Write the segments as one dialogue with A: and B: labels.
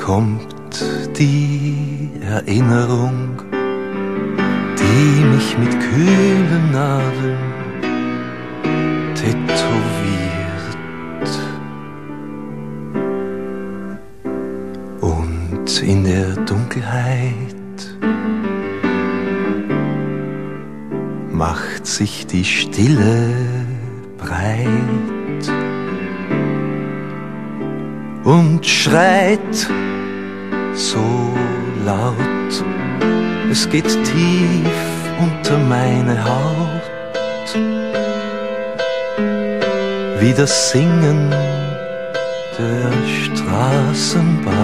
A: kommt die Erinnerung, die mich mit kühlen Nadeln tätowiert. Und in der Dunkelheit macht sich die Stille breit und schreit so laut, es geht tief unter meine Haut, wie das Singen der Straßenbahn,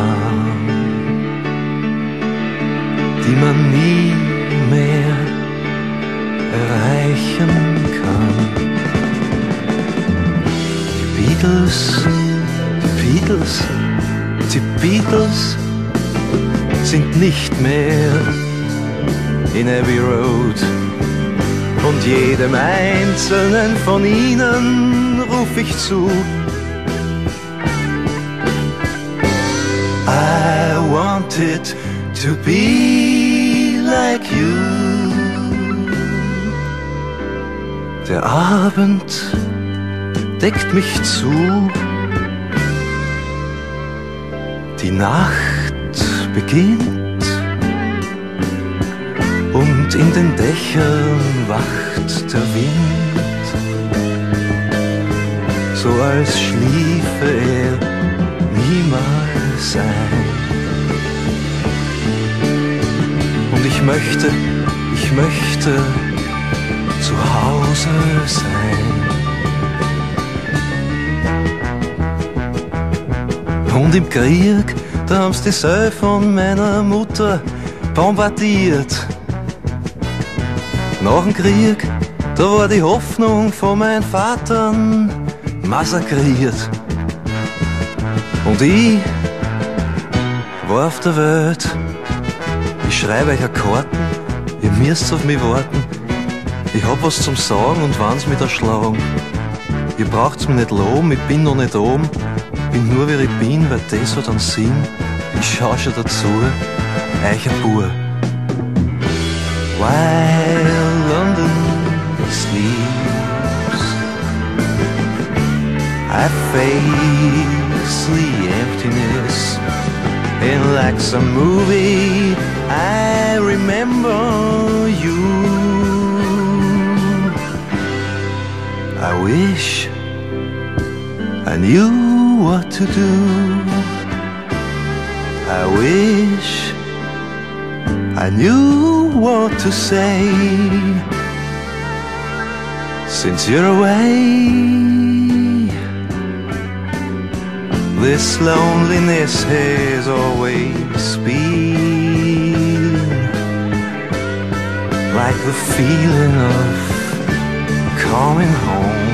A: die man nie mehr erreichen kann. Die Beatles, die Beatles sind nicht mehr in Abbey Road, und jedem einzelnen von ihnen ruf ich zu: I wanted to be like you. Der Abend deckt mich zu, die Nacht beginnt und in den Dächern wacht der Wind, so als schliefe er niemals ein. Und ich möchte zu Hause sein. Und im Krieg, da haben's die Söhne von meiner Mutter bombardiert. Nach dem Krieg, da war die Hoffnung von meinem Vater massakriert. Und ich war auf der Welt. Ich schreibe euch Karten, ihr müsst auf mich warten. Ich hab was zum Sagen und wenn's mich erschlagen. Ihr braucht's mich nicht loben, ich bin noch nicht oben. Bin nur wie ich bin, weil das hat einen Sinn. Ich schau schon dazu, euch ein Bub. While London sleeps, I face the emptiness. And like some movie, I remember you. I wish I knew what to do. I wish I knew what to say. Since you're away, this loneliness has always been like the feeling of coming home.